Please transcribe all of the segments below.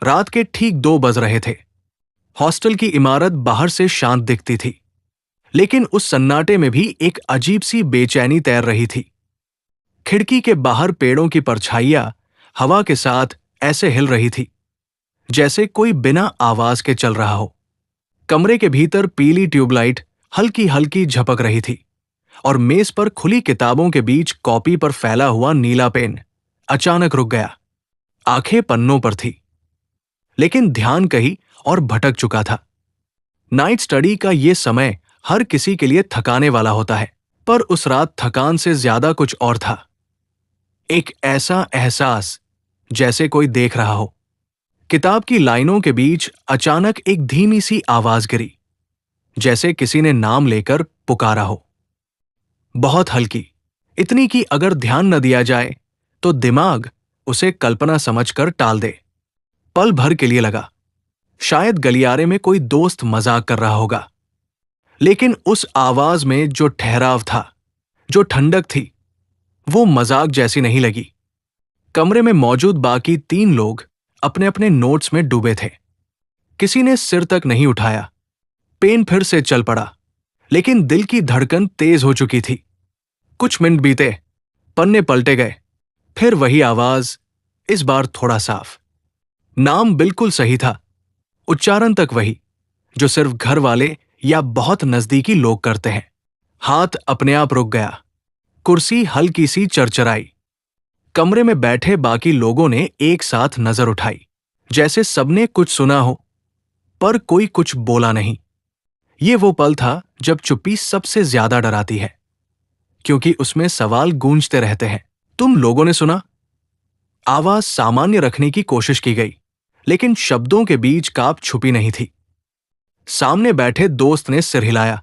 रात के ठीक 2 बज रहे थे। हॉस्टल की इमारत बाहर से शांत दिखती थी, लेकिन उस सन्नाटे में भी एक अजीब सी बेचैनी तैर रही थी। खिड़की के बाहर पेड़ों की परछाइयां हवा के साथ ऐसे हिल रही थी जैसे कोई बिना आवाज के चल रहा हो। कमरे के भीतर पीली ट्यूबलाइट हल्की हल्की झपक रही थी और मेज पर खुली किताबों के बीच कॉपी पर फैला हुआ नीला पेन अचानक रुक गया। आंखें पन्नों पर थी, लेकिन ध्यान कहीं और भटक चुका था। नाइट स्टडी का ये समय हर किसी के लिए थकाने वाला होता है, पर उस रात थकान से ज्यादा कुछ और था। एक ऐसा एहसास जैसे कोई देख रहा हो। किताब की लाइनों के बीच अचानक एक धीमी सी आवाज गिरी, जैसे किसी ने नाम लेकर पुकारा हो। बहुत हल्की, इतनी कि अगर ध्यान न दिया जाए तो दिमाग उसे कल्पना समझकर टाल दे। पल भर के लिए लगा शायद गलियारे में कोई दोस्त मजाक कर रहा होगा, लेकिन उस आवाज में जो ठहराव था, जो ठंडक थी, वो मजाक जैसी नहीं लगी। कमरे में मौजूद बाकी 3 लोग अपने अपने नोट्स में डूबे थे। किसी ने सिर तक नहीं उठाया। पेन फिर से चल पड़ा, लेकिन दिल की धड़कन तेज हो चुकी थी। कुछ मिनट बीते, पन्ने पलटे गए, फिर वही आवाज, इस बार थोड़ा साफ। नाम बिल्कुल सही था, उच्चारण तक वही जो सिर्फ घर वाले या बहुत नजदीकी लोग करते हैं। हाथ अपने आप रुक गया। कुर्सी हल्की सी चरचराई। कमरे में बैठे बाकी लोगों ने एक साथ नजर उठाई, जैसे सबने कुछ सुना हो, पर कोई कुछ बोला नहीं। ये वो पल था जब चुप्पी सबसे ज्यादा डराती है, क्योंकि उसमें सवाल गूंजते रहते हैं। तुम लोगों ने सुना? आवाज सामान्य रखने की कोशिश की गई, लेकिन शब्दों के बीच काप छुपी नहीं थी। सामने बैठे दोस्त ने सिर हिलाया,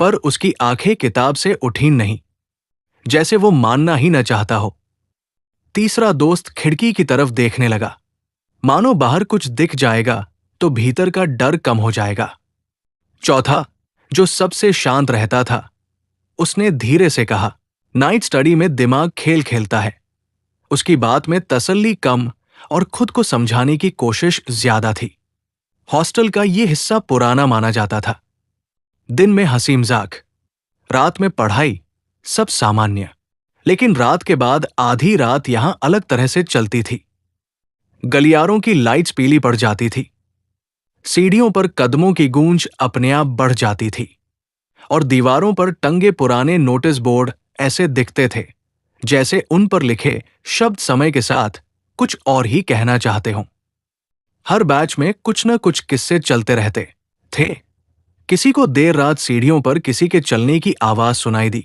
पर उसकी आंखें किताब से उठी नहीं, जैसे वो मानना ही न चाहता हो। तीसरा दोस्त खिड़की की तरफ देखने लगा, मानो बाहर कुछ दिख जाएगा तो भीतर का डर कम हो जाएगा। चौथा, जो सबसे शांत रहता था, उसने धीरे से कहा, नाइट स्टडी में दिमाग खेल खेलता है। उसकी बात में तसल्ली कम और खुद को समझाने की कोशिश ज्यादा थी। हॉस्टल का ये हिस्सा पुराना माना जाता था। दिन में हंसी मजाक, रात में पढ़ाई, सब सामान्य। लेकिन रात के बाद आधी रात यहां अलग तरह से चलती थी। गलियारों की लाइट्स पीली पड़ जाती थी, सीढ़ियों पर कदमों की गूंज अपने आप बढ़ जाती थी, और दीवारों पर टंगे पुराने नोटिस बोर्ड ऐसे दिखते थे जैसे उन पर लिखे शब्द समय के साथ कुछ और ही कहना चाहते हों। हर बैच में कुछ न कुछ किस्से चलते रहते थे। किसी को देर रात सीढ़ियों पर किसी के चलने की आवाज सुनाई दी,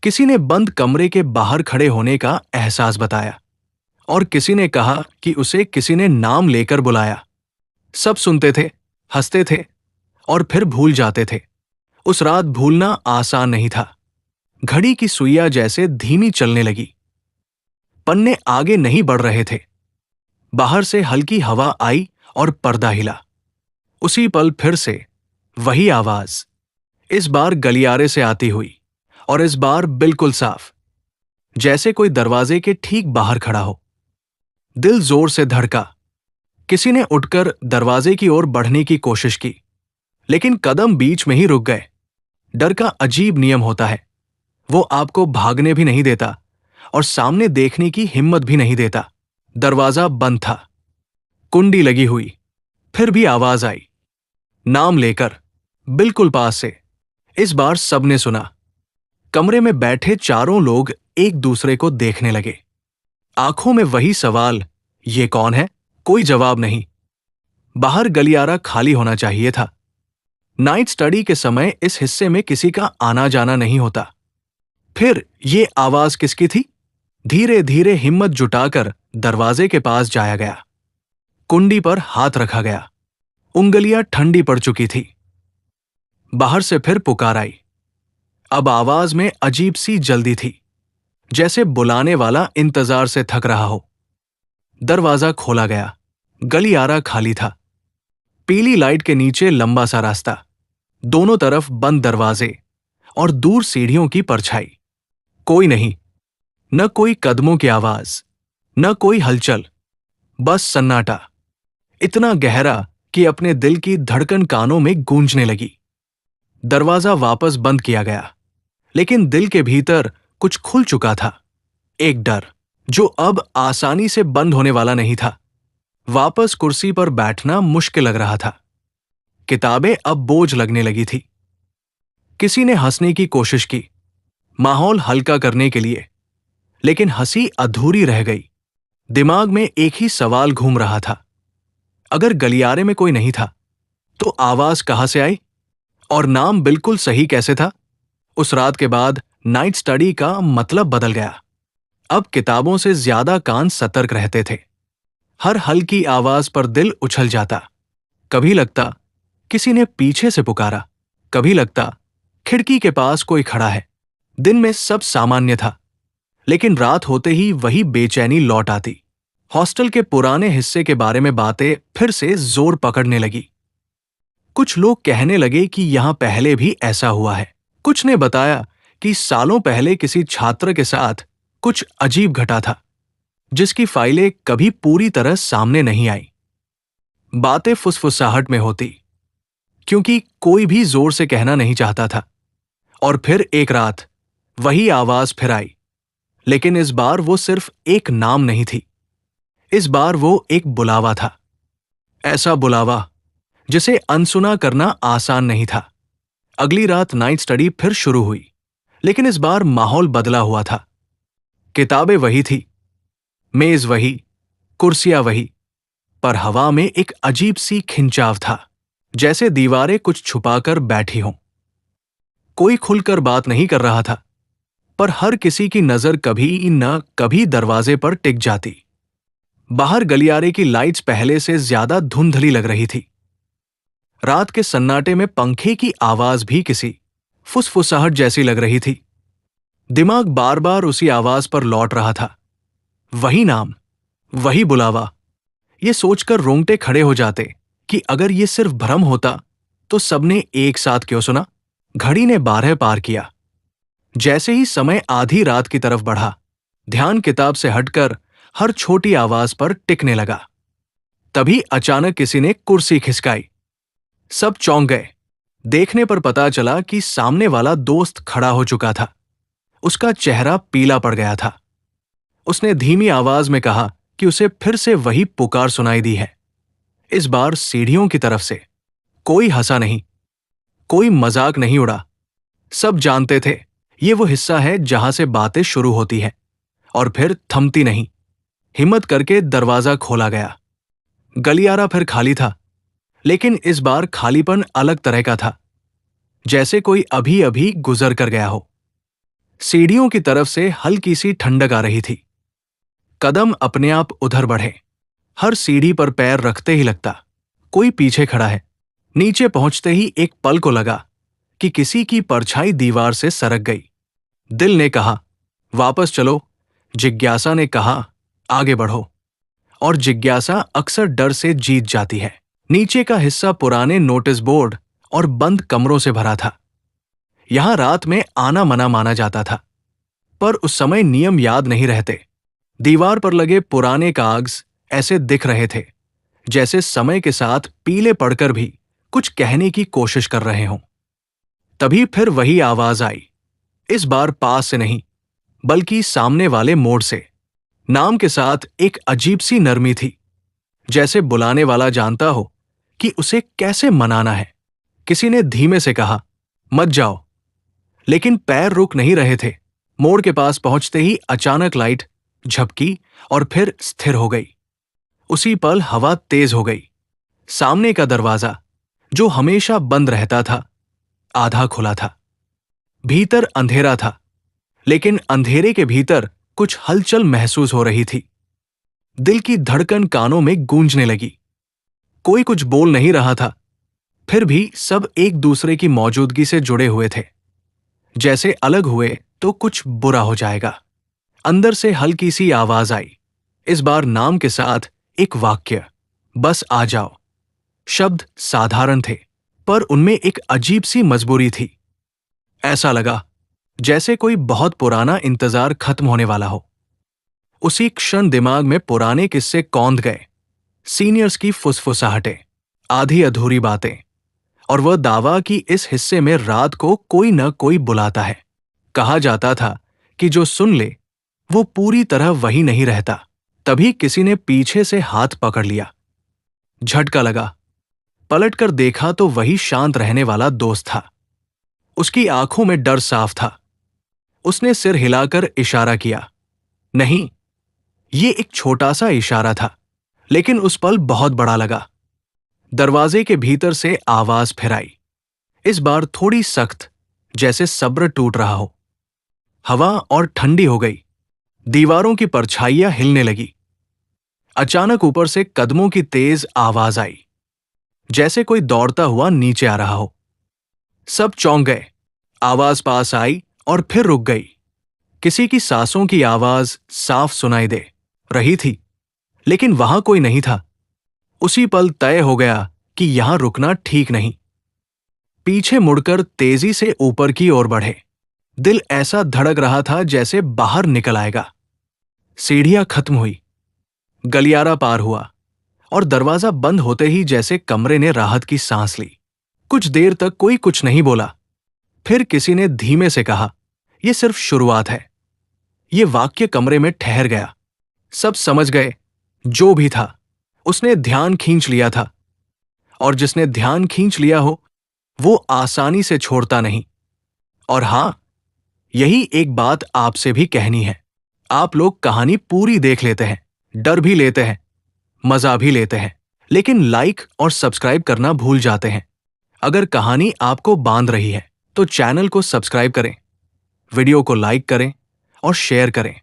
किसी ने बंद कमरे के बाहर खड़े होने का एहसास बताया, और किसी ने कहा कि उसे किसी ने नाम लेकर बुलाया। सब सुनते थे, हंसते थे और फिर भूल जाते थे। उस रात भूलना आसान नहीं था। घड़ी की सुइयां जैसे धीमी चलने लगी। पन्ने आगे नहीं बढ़ रहे थे। बाहर से हल्की हवा आई और पर्दा हिला। उसी पल फिर से वही आवाज, इस बार गलियारे से आती हुई, और इस बार बिल्कुल साफ, जैसे कोई दरवाजे के ठीक बाहर खड़ा हो। दिल जोर से धड़का। किसी ने उठकर दरवाजे की ओर बढ़ने की कोशिश की, लेकिन कदम बीच में ही रुक गए। डर का अजीब नियम होता है, वो आपको भागने भी नहीं देता और सामने देखने की हिम्मत भी नहीं देता। दरवाजा बंद था, कुंडी लगी हुई। फिर भी आवाज आई, नाम लेकर, बिल्कुल पास से। इस बार सबने सुना। कमरे में बैठे चारों लोग एक दूसरे को देखने लगे, आंखों में वही सवाल, ये कौन है? कोई जवाब नहीं। बाहर गलियारा खाली होना चाहिए था। नाइट स्टडी के समय इस हिस्से में किसी का आना जाना नहीं होता। फिर ये आवाज किसकी थी? धीरे धीरे हिम्मत जुटाकर दरवाजे के पास जाया गया। कुंडी पर हाथ रखा गया। उंगलियां ठंडी पड़ चुकी थी। बाहर से फिर पुकार आई। अब आवाज में अजीब सी जल्दी थी, जैसे बुलाने वाला इंतजार से थक रहा हो। दरवाजा खोला गया। गलियारा खाली था। पीली लाइट के नीचे लंबा सा रास्ता, दोनों तरफ बंद दरवाजे और दूर सीढ़ियों की परछाई। कोई नहीं, न कोई कदमों की आवाज, न कोई हलचल, बस सन्नाटा। इतना गहरा कि अपने दिल की धड़कन कानों में गूंजने लगी। दरवाजा वापस बंद किया गया, लेकिन दिल के भीतर कुछ खुल चुका था। एक डर जो अब आसानी से बंद होने वाला नहीं था। वापस कुर्सी पर बैठना मुश्किल लग रहा था। किताबें अब बोझ लगने लगी थी। किसी ने हंसने की कोशिश की, माहौल हल्का करने के लिए, लेकिन हंसी अधूरी रह गई। दिमाग में एक ही सवाल घूम रहा था, अगर गलियारे में कोई नहीं था तो आवाज कहां से आई? और नाम बिल्कुल सही कैसे था? उस रात के बाद नाइट स्टडी का मतलब बदल गया। अब किताबों से ज्यादा कान सतर्क रहते थे। हर हल्की आवाज पर दिल उछल जाता। कभी लगता किसी ने पीछे से पुकारा, कभी लगता खिड़की के पास कोई खड़ा है। दिन में सब सामान्य था, लेकिन रात होते ही वही बेचैनी लौट आती। हॉस्टल के पुराने हिस्से के बारे में बातें फिर से जोर पकड़ने लगी। कुछ लोग कहने लगे कि यहां पहले भी ऐसा हुआ है। कुछ ने बताया कि सालों पहले किसी छात्र के साथ कुछ अजीब घटा था, जिसकी फाइलें कभी पूरी तरह सामने नहीं आई। बातें फुसफुसाहट में होती, क्योंकि कोई भी जोर से कहना नहीं चाहता था। और फिर एक रात वही आवाज फिर आई, लेकिन इस बार वो सिर्फ एक नाम नहीं थी। इस बार वो एक बुलावा था। ऐसा बुलावा जिसे अनसुना करना आसान नहीं था। अगली रात नाइट स्टडी फिर शुरू हुई, लेकिन इस बार माहौल बदला हुआ था। किताबें वही थी, मेज वही, कुर्सियां वही, पर हवा में एक अजीब सी खिंचाव था, जैसे दीवारें कुछ छुपाकर बैठी हों। कोई खुलकर बात नहीं कर रहा था, पर हर किसी की नजर कभी न कभी दरवाजे पर टिक जाती। बाहर गलियारे की लाइट्स पहले से ज्यादा धुंधली लग रही थी। रात के सन्नाटे में पंखे की आवाज भी किसी फुसफुसाहट जैसी लग रही थी। दिमाग बार बार उसी आवाज पर लौट रहा था। वही नाम, वही बुलावा। ये सोचकर रोंगटे खड़े हो जाते कि अगर ये सिर्फ भ्रम होता तो सबने एक साथ क्यों सुना? घड़ी ने 12 पार किया। जैसे ही समय आधी रात की तरफ बढ़ा, ध्यान किताब से हटकर हर छोटी आवाज पर टिकने लगा। तभी अचानक किसी ने कुर्सी खिसकाई। सब चौंक गए। देखने पर पता चला कि सामने वाला दोस्त खड़ा हो चुका था। उसका चेहरा पीला पड़ गया था। उसने धीमी आवाज में कहा कि उसे फिर से वही पुकार सुनाई दी है। इस बार सीढ़ियों की तरफ से। कोई हंसा नहीं, कोई मजाक नहीं उड़ा। सब जानते थे ये वो हिस्सा है जहां से बातें शुरू होती है और फिर थमती नहीं। हिम्मत करके दरवाजा खोला गया। गलियारा फिर खाली था, लेकिन इस बार खालीपन अलग तरह का था, जैसे कोई अभी अभी गुजर कर गया हो। सीढ़ियों की तरफ से हल्की सी ठंडक आ रही थी। कदम अपने आप उधर बढ़े। हर सीढ़ी पर पैर रखते ही लगता कोई पीछे खड़ा है। नीचे पहुंचते ही एक पल को लगा कि किसी की परछाई दीवार से सरक गई। दिल ने कहा, वापस चलो। जिज्ञासा ने कहा, आगे बढ़ो। और जिज्ञासा अक्सर डर से जीत जाती है। नीचे का हिस्सा पुराने नोटिस बोर्ड और बंद कमरों से भरा था। यहां रात में आना मना माना जाता था, पर उस समय नियम याद नहीं रहते। दीवार पर लगे पुराने कागज ऐसे दिख रहे थे जैसे समय के साथ पीले पड़कर भी कुछ कहने की कोशिश कर रहे हों। तभी फिर वही आवाज आई। इस बार पास से नहीं, बल्कि सामने वाले मोड़ से। नाम के साथ एक अजीब सी नरमी थी, जैसे बुलाने वाला जानता हो कि उसे कैसे मनाना है। किसी ने धीमे से कहा, मत जाओ। लेकिन पैर रुक नहीं रहे थे। मोड़ के पास पहुंचते ही अचानक लाइट झपकी और फिर स्थिर हो गई। उसी पल हवा तेज हो गई। सामने का दरवाजा, जो हमेशा बंद रहता था, आधा खुला था। भीतर अंधेरा था, लेकिन अंधेरे के भीतर कुछ हलचल महसूस हो रही थी। दिल की धड़कन कानों में गूंजने लगी। कोई कुछ बोल नहीं रहा था, फिर भी सब एक दूसरे की मौजूदगी से जुड़े हुए थे। जैसे अलग हुए तो कुछ बुरा हो जाएगा। अंदर से हल्की सी आवाज आई, इस बार नाम के साथ एक वाक्य, बस आ जाओ। शब्द साधारण थे, पर उनमें एक अजीब सी मजबूरी थी। ऐसा लगा जैसे कोई बहुत पुराना इंतजार खत्म होने वाला हो। उसी क्षण दिमाग में पुराने किस्से कौंध गए। सीनियर्स की फुसफुसाहटें, आधी अधूरी बातें, और वह दावा कि इस हिस्से में रात को कोई न कोई बुलाता है। कहा जाता था कि जो सुन ले वो पूरी तरह वही नहीं रहता। तभी किसी ने पीछे से हाथ पकड़ लिया। झटका लगा। पलटकर देखा तो वही शांत रहने वाला दोस्त था। उसकी आंखों में डर साफ था। उसने सिर हिलाकर इशारा किया। नहीं, ये एक छोटा सा इशारा था, लेकिन उस पल बहुत बड़ा लगा। दरवाजे के भीतर से आवाज फिर आई, इस बार थोड़ी सख्त, जैसे सब्र टूट रहा हो। हवा और ठंडी हो गई। दीवारों की परछाइयां हिलने लगी। अचानक ऊपर से कदमों की तेज आवाज आई, जैसे कोई दौड़ता हुआ नीचे आ रहा हो। सब चौंक गए। आवाज पास आई और फिर रुक गई। किसी की सांसों की आवाज साफ सुनाई दे रही थी, लेकिन वहां कोई नहीं था। उसी पल तय हो गया कि यहां रुकना ठीक नहीं। पीछे मुड़कर तेजी से ऊपर की ओर बढ़े। दिल ऐसा धड़क रहा था जैसे बाहर निकल आएगा। सीढ़ियां खत्म हुई, गलियारा पार हुआ, और दरवाजा बंद होते ही जैसे कमरे ने राहत की सांस ली। कुछ देर तक कोई कुछ नहीं बोला। फिर किसी ने धीमे से कहा, यह सिर्फ शुरुआत है। ये वाक्य कमरे में ठहर गया। सब समझ गए, जो भी था उसने ध्यान खींच लिया था, और जिसने ध्यान खींच लिया हो वो आसानी से छोड़ता नहीं। और हां, यही एक बात आपसे भी कहनी है। आप लोग कहानी पूरी देख लेते हैं, डर भी लेते हैं, मजा भी लेते हैं, लेकिन लाइक और सब्सक्राइब करना भूल जाते हैं। अगर कहानी आपको बांध रही है तो चैनल को सब्सक्राइब करें, वीडियो को लाइक करें और शेयर करें,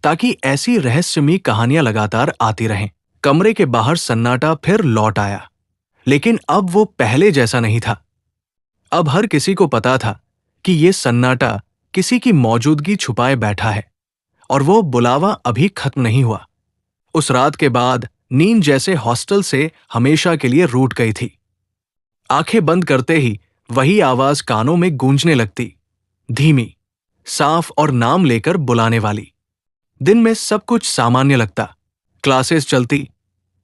ताकि ऐसी रहस्यमयी कहानियां लगातार आती रहें। कमरे के बाहर सन्नाटा फिर लौट आया, लेकिन अब वो पहले जैसा नहीं था। अब हर किसी को पता था कि ये सन्नाटा किसी की मौजूदगी छुपाए बैठा है, और वो बुलावा अभी खत्म नहीं हुआ। उस रात के बाद नींद जैसे हॉस्टल से हमेशा के लिए रूठ गई थी। आंखें बंद करते ही वही आवाज कानों में गूंजने लगती, धीमी, साफ और नाम लेकर बुलाने वाली। दिन में सब कुछ सामान्य लगता, क्लासेस चलती,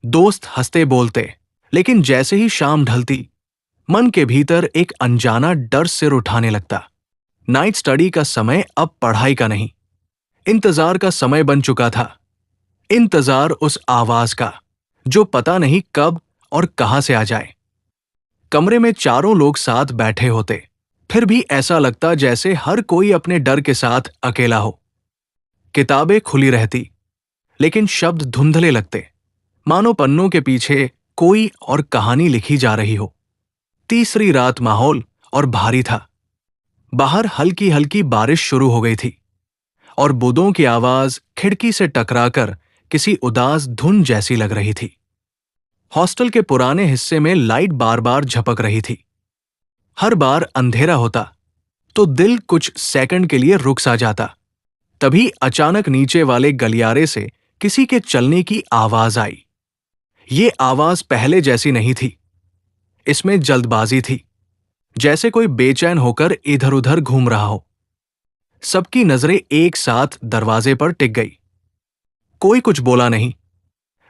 दोस्त हंसते बोलते, लेकिन जैसे ही शाम ढलती, मन के भीतर एक अनजाना डर सिर उठाने लगता। नाइट स्टडी का समय अब पढ़ाई का नहीं, इंतजार का समय बन चुका था। इंतजार उस आवाज का जो पता नहीं कब और कहां से आ जाए। कमरे में चारों लोग साथ बैठे होते, फिर भी ऐसा लगता जैसे हर कोई अपने डर के साथ अकेला हो। किताबें खुली रहती, लेकिन शब्द धुंधले लगते, मानो पन्नों के पीछे कोई और कहानी लिखी जा रही हो। तीसरी रात माहौल और भारी था। बाहर हल्की हल्की बारिश शुरू हो गई थी, और बूंदों की आवाज खिड़की से टकराकर किसी उदास धुन जैसी लग रही थी। हॉस्टल के पुराने हिस्से में लाइट बार बार झपक रही थी। हर बार अंधेरा होता तो दिल कुछ सेकंड के लिए रुक सा जाता। तभी अचानक नीचे वाले गलियारे से किसी के चलने की आवाज आई। ये आवाज पहले जैसी नहीं थी। इसमें जल्दबाजी थी, जैसे कोई बेचैन होकर इधर उधर घूम रहा हो। सबकी नजरें एक साथ दरवाजे पर टिक गई। कोई कुछ बोला नहीं,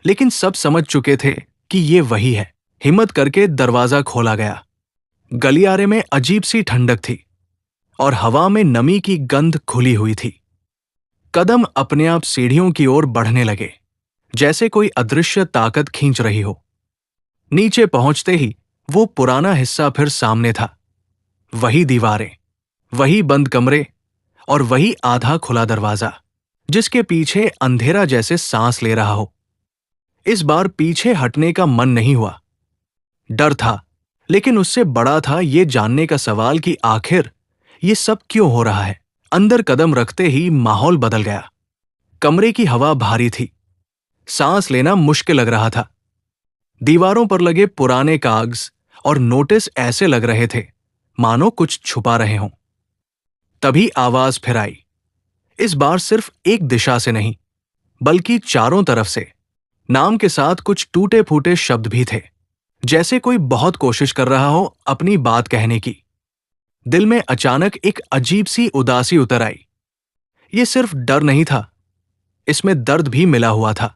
लेकिन सब समझ चुके थे कि ये वही है। हिम्मत करके दरवाजा खोला गया। गलियारे में अजीब सी ठंडक थी, और हवा में नमी की गंध खुली हुई थी। कदम अपने आप सीढ़ियों की ओर बढ़ने लगे, जैसे कोई अदृश्य ताकत खींच रही हो। नीचे पहुंचते ही वो पुराना हिस्सा फिर सामने था। वही दीवारें, वही बंद कमरे, और वही आधा खुला दरवाजा, जिसके पीछे अंधेरा जैसे सांस ले रहा हो। इस बार पीछे हटने का मन नहीं हुआ। डर था, लेकिन उससे बड़ा था ये जानने का सवाल कि आखिर ये सब क्यों हो रहा है। अंदर कदम रखते ही माहौल बदल गया। कमरे की हवा भारी थी, सांस लेना मुश्किल लग रहा था। दीवारों पर लगे पुराने कागज और नोटिस ऐसे लग रहे थे मानो कुछ छुपा रहे हों। तभी आवाज फिर आई। इस बार सिर्फ एक दिशा से नहीं, बल्कि चारों तरफ से। नाम के साथ कुछ टूटे फूटे शब्द भी थे, जैसे कोई बहुत कोशिश कर रहा हो अपनी बात कहने की। दिल में अचानक एक अजीब सी उदासी उतर आई। ये सिर्फ डर नहीं था, इसमें दर्द भी मिला हुआ था।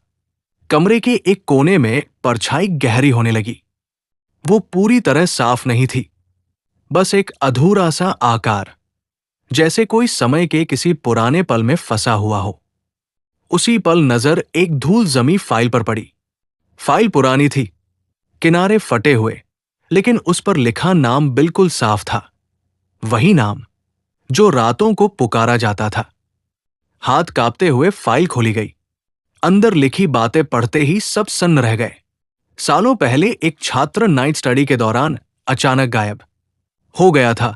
कमरे के एक कोने में परछाई गहरी होने लगी। वो पूरी तरह साफ नहीं थी, बस एक अधूरा सा आकार, जैसे कोई समय के किसी पुराने पल में फंसा हुआ हो। उसी पल नजर एक धूल जमी फाइल पर पड़ी। फाइल पुरानी थी, किनारे फटे हुए, लेकिन उस पर लिखा नाम बिल्कुल साफ था। वही नाम जो रातों को पुकारा जाता था। हाथ कांपते हुए फाइल खोली गई। अंदर लिखी बातें पढ़ते ही सब सन्न रह गए। सालों पहले एक छात्र नाइट स्टडी के दौरान अचानक गायब हो गया था।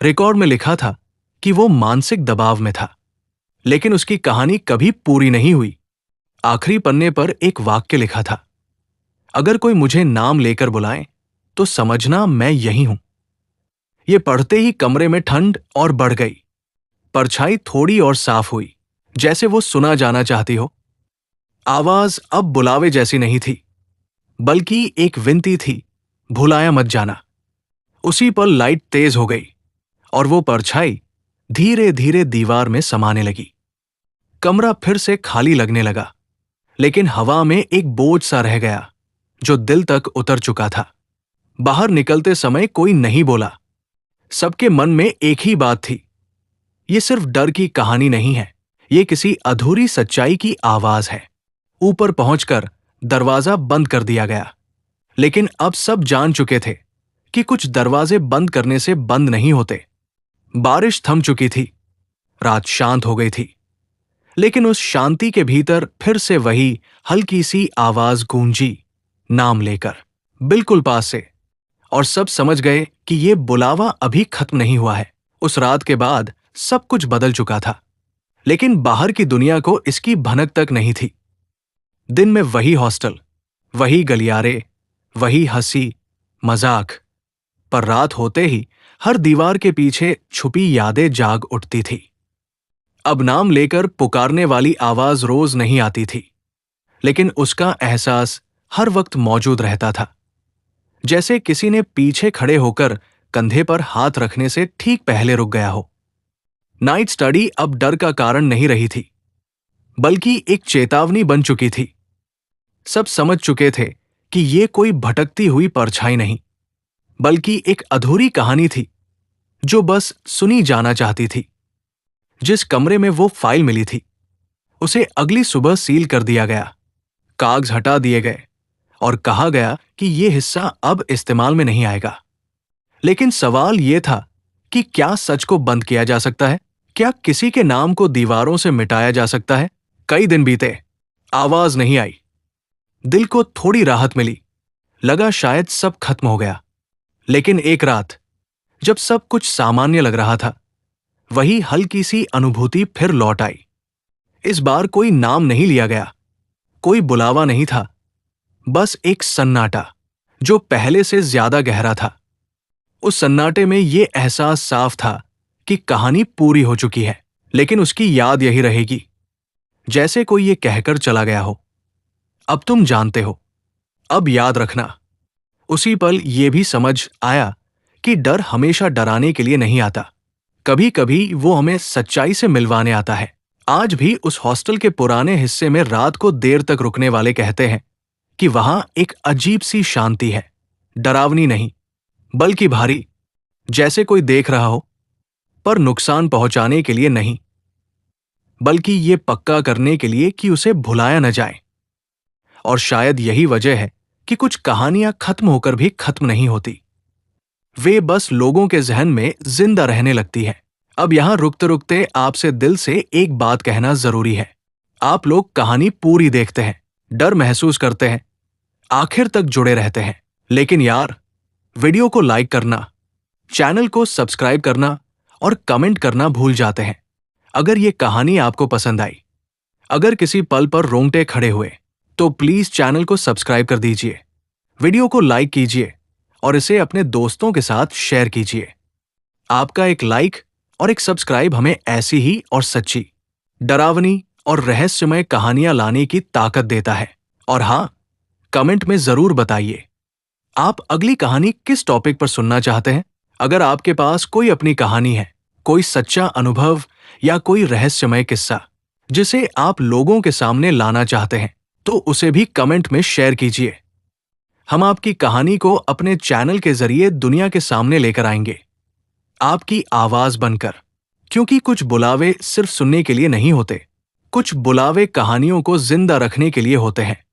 रिकॉर्ड में लिखा था कि वो मानसिक दबाव में था, लेकिन उसकी कहानी कभी पूरी नहीं हुई। आखिरी पन्ने पर एक वाक्य लिखा था, अगर कोई मुझे नाम लेकर बुलाए तो समझना मैं यही हूं। ये पढ़ते ही कमरे में ठंड और बढ़ गई। परछाई थोड़ी और साफ हुई, जैसे वो सुना जाना चाहती हो। आवाज अब बुलावे जैसी नहीं थी, बल्कि एक विनती थी, भुलाया मत जाना। उसी पल लाइट तेज हो गई और वो परछाई धीरे धीरे दीवार में समाने लगी। कमरा फिर से खाली लगने लगा, लेकिन हवा में एक बोझ सा रह गया जो दिल तक उतर चुका था। बाहर निकलते समय कोई नहीं बोला। सबके मन में एक ही बात थी, ये सिर्फ डर की कहानी नहीं है, ये किसी अधूरी सच्चाई की आवाज है। ऊपर पहुंचकर दरवाजा बंद कर दिया गया, लेकिन अब सब जान चुके थे कि कुछ दरवाजे बंद करने से बंद नहीं होते। बारिश थम चुकी थी, रात शांत हो गई थी, लेकिन उस शांति के भीतर फिर से वही हल्की सी आवाज गूंजी, नाम लेकर, बिल्कुल पास से। और सब समझ गए कि ये बुलावा अभी खत्म नहीं हुआ है। उस रात के बाद सब कुछ बदल चुका था, लेकिन बाहर की दुनिया को इसकी भनक तक नहीं थी। दिन में वही हॉस्टल, वही गलियारे, वही हंसी मजाक, पर रात होते ही हर दीवार के पीछे छुपी यादें जाग उठती थी। अब नाम लेकर पुकारने वाली आवाज रोज नहीं आती थी, लेकिन उसका एहसास हर वक्त मौजूद रहता था, जैसे किसी ने पीछे खड़े होकर कंधे पर हाथ रखने से ठीक पहले रुक गया हो। नाइट स्टडी अब डर का कारण नहीं रही थी, बल्कि एक चेतावनी बन चुकी थी। सब समझ चुके थे कि ये कोई भटकती हुई परछाई नहीं, बल्कि एक अधूरी कहानी थी जो बस सुनी जाना चाहती थी। जिस कमरे में वो फाइल मिली थी, उसे अगली सुबह सील कर दिया गया, कागज हटा दिए गए और कहा गया कि ये हिस्सा अब इस्तेमाल में नहीं आएगा। लेकिन सवाल ये था कि क्या सच को बंद किया जा सकता है? क्या किसी के नाम को दीवारों से मिटाया जा सकता है? कई दिन बीते, आवाज नहीं आई। दिल को थोड़ी राहत मिली, लगा शायद सब खत्म हो गया। लेकिन एक रात, जब सब कुछ सामान्य लग रहा था, वही हल्की सी अनुभूति फिर लौट आई। इस बार कोई नाम नहीं लिया गया, कोई बुलावा नहीं था, बस एक सन्नाटा जो पहले से ज्यादा गहरा था। उस सन्नाटे में ये एहसास साफ था कि कहानी पूरी हो चुकी है, लेकिन उसकी याद यही रहेगी, जैसे कोई ये कहकर चला गया हो, अब तुम जानते हो, अब याद रखना। उसी पल ये भी समझ आया कि डर हमेशा डराने के लिए नहीं आता, कभी कभी वो हमें सच्चाई से मिलवाने आता है। आज भी उस हॉस्टल के पुराने हिस्से में रात को देर तक रुकने वाले कहते हैं कि वहां एक अजीब सी शांति है, डरावनी नहीं, बल्कि भारी, जैसे कोई देख रहा हो, पर नुकसान पहुंचाने के लिए नहीं, बल्कि ये पक्का करने के लिए कि उसे भुलाया न जाए। और शायद यही वजह है कि कुछ कहानियां खत्म होकर भी खत्म नहीं होती, वे बस लोगों के जहन में जिंदा रहने लगती हैं। अब यहां रुकते रुकते आपसे दिल से एक बात कहना जरूरी है। आप लोग कहानी पूरी देखते हैं, डर महसूस करते हैं, आखिर तक जुड़े रहते हैं, लेकिन यार, वीडियो को लाइक करना, चैनल को सब्सक्राइब करना और कमेंट करना भूल जाते हैं। अगर ये कहानी आपको पसंद आई, अगर किसी पल पर रोंगटे खड़े हुए, तो प्लीज चैनल को सब्सक्राइब कर दीजिए, वीडियो को लाइक कीजिए और इसे अपने दोस्तों के साथ शेयर कीजिए। आपका एक लाइक और एक सब्सक्राइब हमें ऐसी ही और सच्ची, डरावनी और रहस्यमय कहानियां लाने की ताकत देता है। और हाँ, कमेंट में जरूर बताइए आप अगली कहानी किस टॉपिक पर सुनना चाहते हैं। अगर आपके पास कोई अपनी कहानी है, कोई सच्चा अनुभव या कोई रहस्यमय किस्सा जिसे आप लोगों के सामने लाना चाहते हैं, तो उसे भी कमेंट में शेयर कीजिए। हम आपकी कहानी को अपने चैनल के जरिए दुनिया के सामने लेकर आएंगे, आपकी आवाज बनकर। क्योंकि कुछ बुलावे सिर्फ सुनने के लिए नहीं होते, कुछ बुलावे कहानियों को जिंदा रखने के लिए होते हैं।